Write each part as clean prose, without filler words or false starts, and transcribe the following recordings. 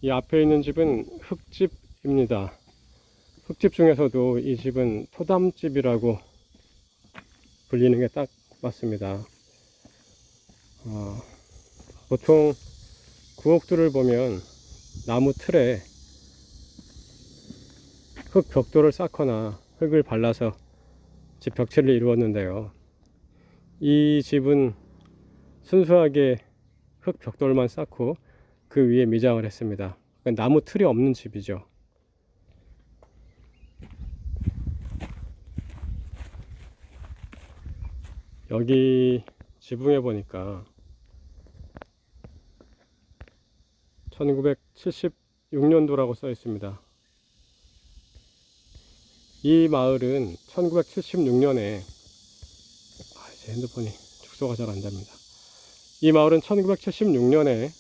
이 앞에 있는 집은 흙집입니다. 흙집 중에서도 이 집은 토담집이라고 불리는 게 딱 맞습니다. 보통 구옥들을 보면 나무 틀에 흙 벽돌을 쌓거나 흙을 발라서 집 벽체를 이루었는데요. 이 집은 순수하게 흙 벽돌만 쌓고 그 위에 미장을 했습니다. 그러니까 나무 틀이 없는 집이죠. 여기 지붕에 보니까 1976년도라고 써 있습니다. 이 마을은 1976년에 제 핸드폰이 축소가 잘 안됩니다. 이 마을은 1976년에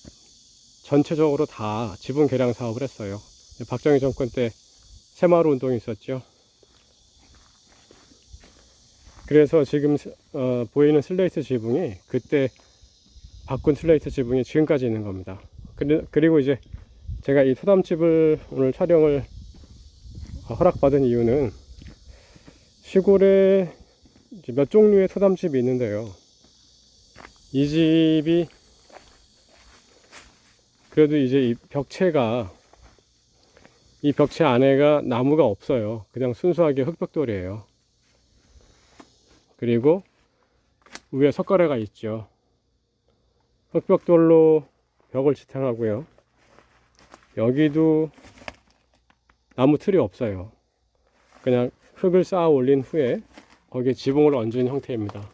전체적으로 다 지붕 개량 사업을 했어요. 박정희 정권 때 새마을 운동이 있었죠. 그래서 지금 보이는 슬레이트 지붕이 그때 바꾼 슬레이트 지붕이 지금까지 있는 겁니다. 그리고 이제 제가 이 토담집을 오늘 촬영을 허락받은 이유는 시골에 몇 종류의 토담집이 있는데요. 이 집이 그래도 이제 이 벽체가 이 벽체 안에가 나무가 없어요. 그냥 순수하게 흙벽돌이에요. 그리고 위에 석가래가 있죠. 흙벽돌로 벽을 지탱하고요. 여기도 나무 틀이 없어요. 그냥 흙을 쌓아 올린 후에 거기에 지붕을 얹은 형태입니다.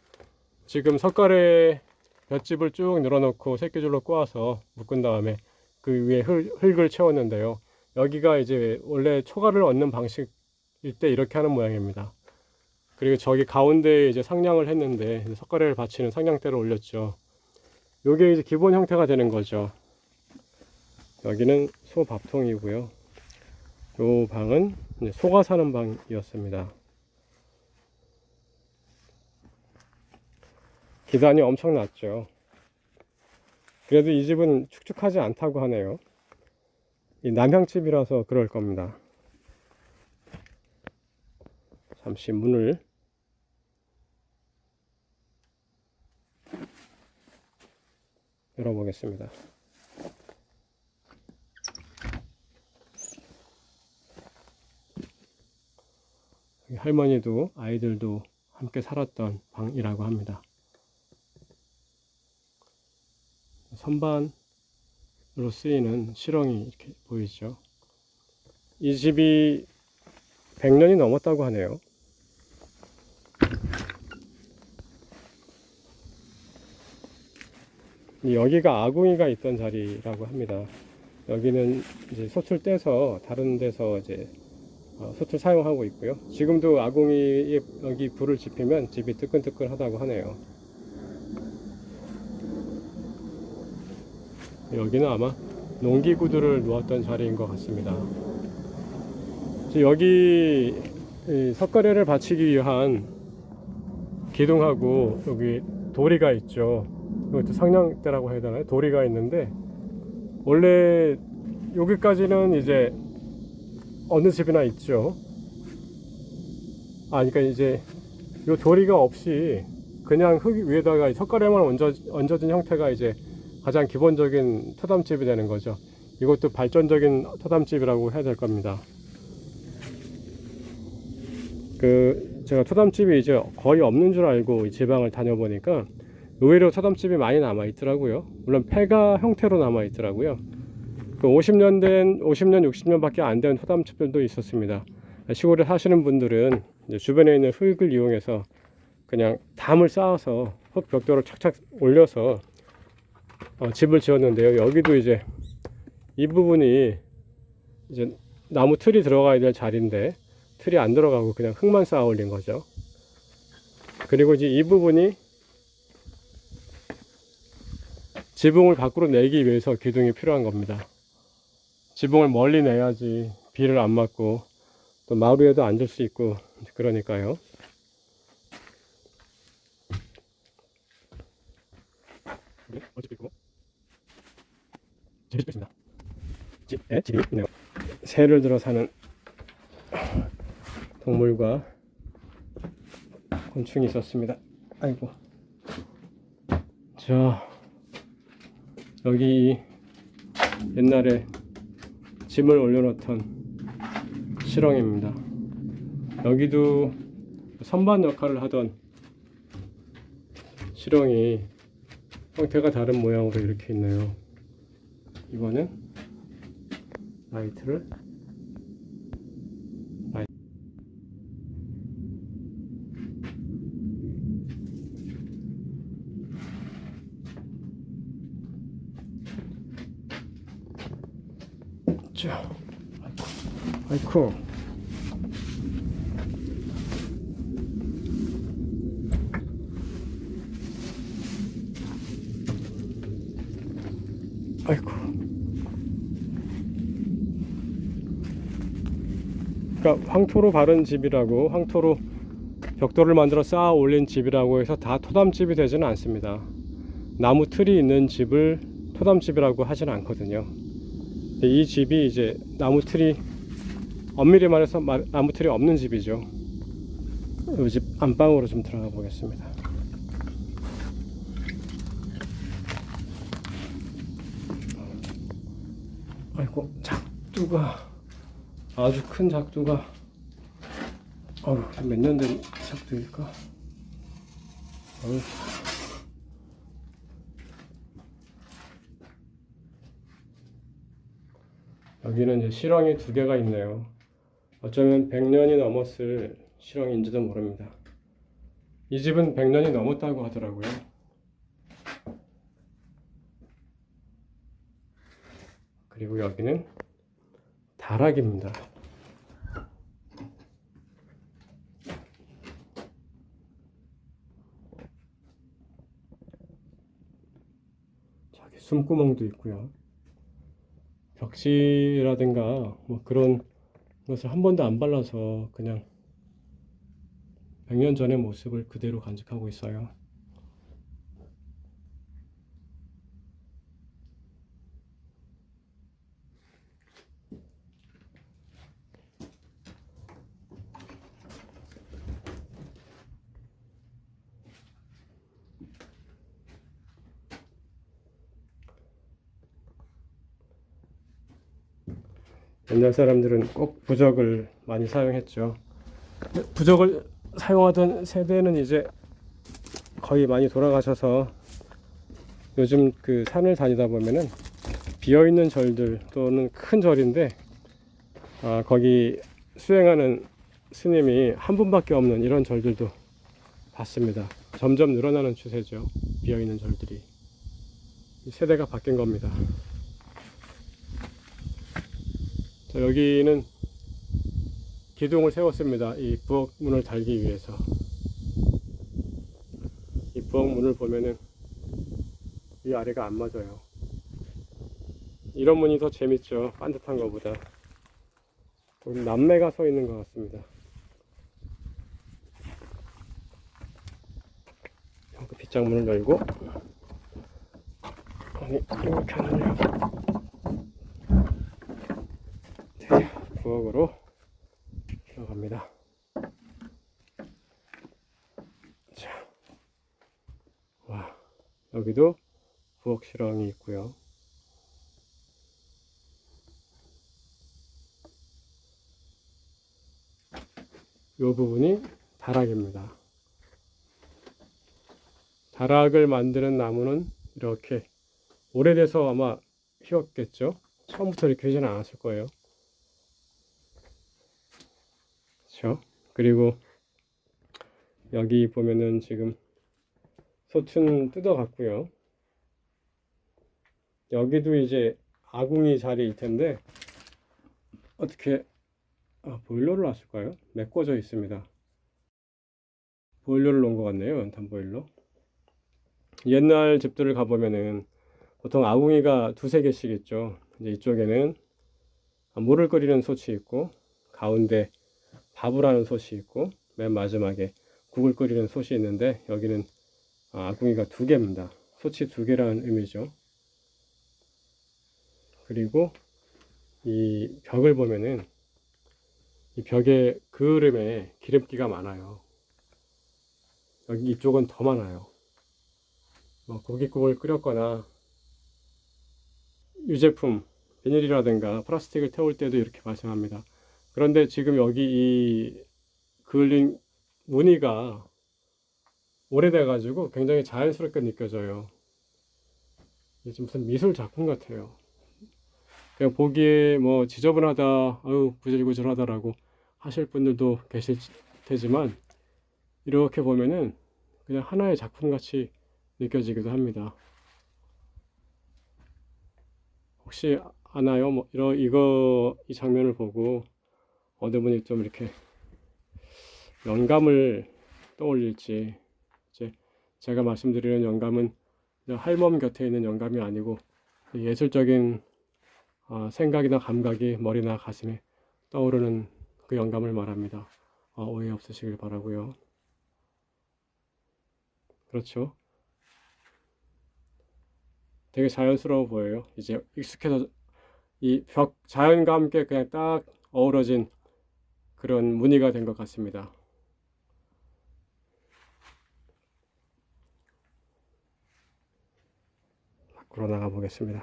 지금 석가래 볏짚을 쭉 늘어놓고 새끼줄로 꼬아서 묶은 다음에 그 위에 흙을 채웠는데요. 여기가 이제 원래 초가를 얹는 방식일 때 이렇게 하는 모양입니다. 그리고 저기 가운데에 이제 상량을 했는데 석가래를 받치는 상량대를 올렸죠. 요게 이제 기본 형태가 되는 거죠. 여기는 소 밥통이고요. 요 방은 이제 소가 사는 방이었습니다. 기단이 엄청 낮죠. 그래도 이 집은 축축하지 않다고 하네요. 이 남향집이라서 그럴 겁니다. 잠시 문을 열어보겠습니다. 할머니도 아이들도 함께 살았던 방이라고 합니다. 선반으로 쓰이는 실ong이 이렇게 보이죠. 이 집이 100년이 넘었다고 하네요. 여기가 아궁이가 있던 자리라고 합니다. 여기는 이제 솥을 떼서 다른 데서 이제 솥을 사용하고 있고요. 지금도 아궁이에 여기 불을 지피면 집이 뜨끈뜨끈하다고 하네요. 여기는 아마 농기구들을 놓았던 자리인 것 같습니다. 여기 석가래를 받치기 위한 기둥하고 여기 도리가 있죠. 이것도 상량대라고 해야 되나요? 도리가 있는데 원래 여기까지는 이제 어느 집이나 있죠. 그러니까 이제 요 도리가 없이 그냥 흙 위에다가 석가래만 얹어진 형태가 이제 가장 기본적인 토담집이 되는 거죠. 이것도 발전적인 토담집이라고 해야 될 겁니다. 제가 토담집이 이제 거의 없는 줄 알고 이 지방을 다녀보니까 의외로 토담집이 많이 남아 있더라고요. 물론 폐가 형태로 남아 있더라고요. 50년, 60년 밖에 안 된 토담집들도 있었습니다. 시골에 사시는 분들은 이제 주변에 있는 흙을 이용해서 그냥 담을 쌓아서 흙 벽돌을 착착 올려서 집을 지었는데요. 여기도 이제 이 부분이 이제 나무 틀이 들어가야 될 자리인데 틀이 안 들어가고 그냥 흙만 쌓아 올린 거죠. 그리고 이제 이 부분이 지붕을 밖으로 내기 위해서 기둥이 필요한 겁니다. 지붕을 멀리 내야지 비를 안 맞고 또 마루 위에도 앉을 수 있고 그러니까요. 네, 어차피 있고 제일 좋습니다. 집이 있네요. 새를 들어 사는 동물과 곤충이 있었습니다. 아이고. 자, 여기 옛날에 짐을 올려놓던 실ong입니다. 여기도 선반 역할을 하던 실ong이 형태가 다른 모양으로 이렇게 있네요. 이거는 라이트를 자, 아이쿠. 아이고. 그러니까 황토로 바른 집이라고, 황토로 벽돌을 만들어 쌓아 올린 집이라고 해서 다 토담집이 되지는 않습니다. 나무 틀이 있는 집을 토담집이라고 하지는 않거든요. 이 집이 이제 나무 틀이, 엄밀히 말해서 나무 틀이 없는 집이죠. 이 집 안방으로 좀 들어가 보겠습니다. 아이고, 작두가, 아주 큰 작두가, 몇 년 된 작두일까? 여기는 이제 실ong이 두 개가 있네요. 어쩌면 100년이 넘었을 실ong인지도 모릅니다. 이 집은 100년이 넘었다고 하더라고요. 그리고 여기는 다락입니다. 저기 숨구멍도 있고요. 벽지라든가 뭐 그런 것을 한 번도 안 발라서 그냥 100년 전의 모습을 그대로 간직하고 있어요. 옛날 사람들은 꼭 부적을 많이 사용했죠. 부적을 사용하던 세대는 이제 거의 많이 돌아가셔서 요즘 그 산을 다니다 보면은 비어있는 절들 또는 큰 절인데 거기 수행하는 스님이 한 분밖에 없는 이런 절들도 봤습니다. 점점 늘어나는 추세죠. 비어있는 절들이. 세대가 바뀐 겁니다. 자, 여기는 기둥을 세웠습니다. 이 부엌문을 달기 위해서. 이 부엌문을 보면은 이 아래가 안 맞아요. 이런 문이 더 재밌죠. 반듯한 것보다. 여기 남매가 서 있는 것 같습니다. 그 빗장문을 열고 이렇게 하면요. 네, 부엌으로 들어갑니다. 자, 와, 여기도 부엌 실ong이 있고요. 이 부분이 다락입니다. 다락을 만드는 나무는 이렇게 오래돼서 아마 휘었겠죠. 처음부터 이렇게 휘지는 않았을 거예요. 그렇죠? 그리고 여기 보면은 지금 소춘 뜯어갔고요. 여기도 이제 아궁이 자리일 텐데 어떻게 보일러를 놨을까요? 메꿔져 있습니다. 보일러를 놓은 것 같네요. 연탄 보일러. 옛날 집들을 가보면은 보통 아궁이가 두세 개씩 있죠. 이제 이쪽에는 물을 끓이는 솥이 있고 가운데 밥을 하는 솥이 있고 맨 마지막에 국을 끓이는 솥이 있는데 여기는 아궁이가 두 개입니다. 솥이 두 개라는 의미죠. 그리고 이 벽을 보면은 이 벽에 그을음에 기름기가 많아요. 여기 이쪽은 더 많아요. 뭐 고깃국을 끓였거나 유제품, 비닐이라든가 플라스틱을 태울 때도 이렇게 발생합니다. 그런데 지금 여기 이 그을린 무늬가 오래돼 가지고 굉장히 자연스럽게 느껴져요. 이게 무슨 미술 작품 같아요. 그냥 보기에 뭐 지저분하다, 아유 구질구질하다라고 하실 분들도 계실 테지만 이렇게 보면은 그냥 하나의 작품 같이 느껴지기도 합니다. 혹시 아나요? 뭐 이 장면을 보고 어느 분이 좀 이렇게 영감을 떠올릴지. 이제 제가 말씀드리는 영감은 그냥 할멈 곁에 있는 영감이 아니고 예술적인 생각이나 감각이 머리나 가슴에 떠오르는 그 영감을 말합니다. 오해 없으시길 바라고요. 그렇죠. 되게 자연스러워 보여요. 이제 익숙해서 이 자연과 함께 그냥 딱 어우러진 그런 무늬가 된 것 같습니다. 밖으로 나가 보겠습니다.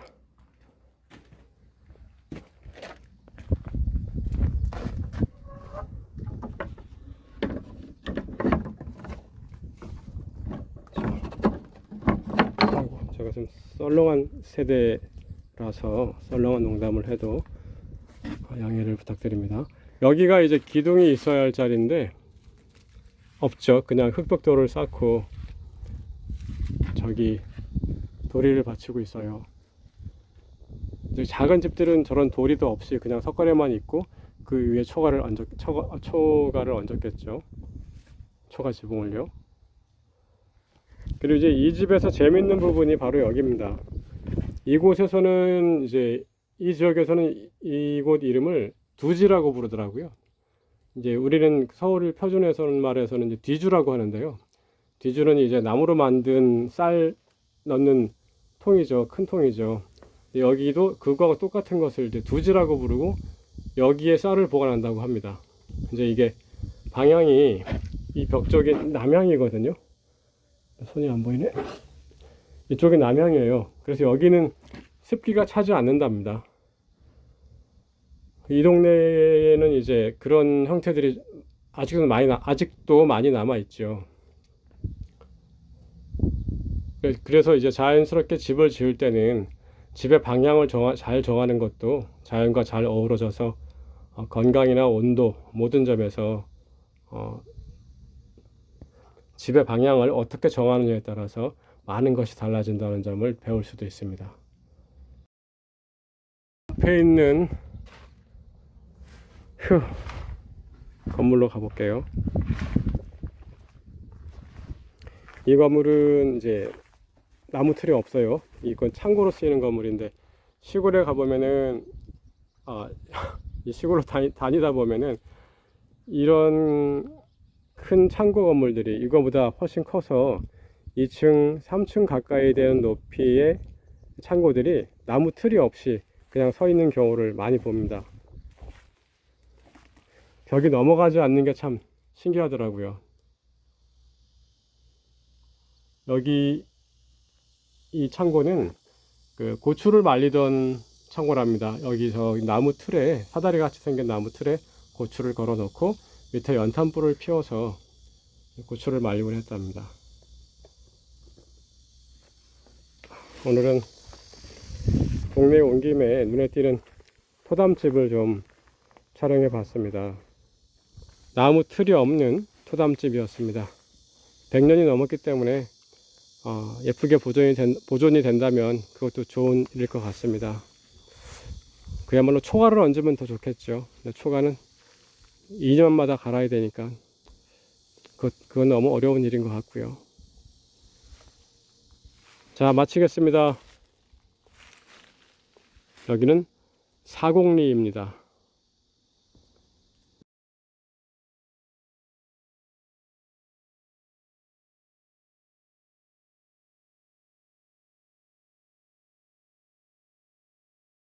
아이고, 제가 좀 썰렁한 세대라서 썰렁한 농담을 해도 양해를 부탁드립니다. 여기가 이제 기둥이 있어야 할 자리인데 없죠. 그냥 흙벽돌을 쌓고 저기 도리를 받치고 있어요. 이제 작은 집들은 저런 도리도 없이 그냥 석가래만 있고 그 위에 초가를 얹었겠죠. 초가 지붕을요. 그리고 이제 이 집에서 재밌는 부분이 바로 여기입니다. 이곳에서는 이제 이 지역에서는 이곳 이름을 두지라고 부르더라고요. 이제 우리는 서울 표준에서는 말해서는 이제 뒤주라고 하는데요. 뒤주는 이제 나무로 만든 쌀 넣는 통이죠. 큰 통이죠. 여기도 그거와 똑같은 것을 이제 두지라고 부르고 여기에 쌀을 보관한다고 합니다. 이제 이게 방향이 이 벽 쪽이 남향이거든요. 손이 안 보이네. 이쪽이 남향이에요. 그래서 여기는 습기가 차지 않는답니다. 이 동네에는 이제 그런 형태들이 아직도 많이 남아 있죠. 그래서 이제 자연스럽게 집을 지을 때는 집의 방향을 잘 정하는 것도 자연과 잘 어우러져서 건강이나 온도 모든 점에서 집의 방향을 어떻게 정하느냐에 따라서 많은 것이 달라진다는 점을 배울 수도 있습니다. 앞에 있는 건물로 가볼게요. 이 건물은 이제 나무 틀이 없어요. 이건 창고로 쓰이는 건물인데 시골에 가보면은 이 시골로 다니다 보면은 이런 큰 창고 건물들이 이거보다 훨씬 커서 2층, 3층 가까이 되는 높이의 창고들이 나무 틀이 없이 그냥 서 있는 경우를 많이 봅니다. 벽이 넘어가지 않는 게 참 신기하더라고요. 여기 이 창고는 그 고추를 말리던 창고랍니다. 여기 저 나무 틀에 사다리 같이 생긴 나무 틀에 고추를 걸어 놓고 밑에 연탄불을 피워서 고추를 말리곤 했답니다. 오늘은 동네에 온 김에 눈에 띄는 토담집을 좀 촬영해 봤습니다. 나무 틀이 없는 토담집이었습니다. 100년이 넘었기 때문에 예쁘게 보존이 된다면 그것도 좋은 일일 것 같습니다. 그야말로 초가를 얹으면 더 좋겠죠. 근데 초가는 2년마다 갈아야 되니까 그건 너무 어려운 일인 것 같고요. 자, 마치겠습니다. 여기는 사곡리입니다.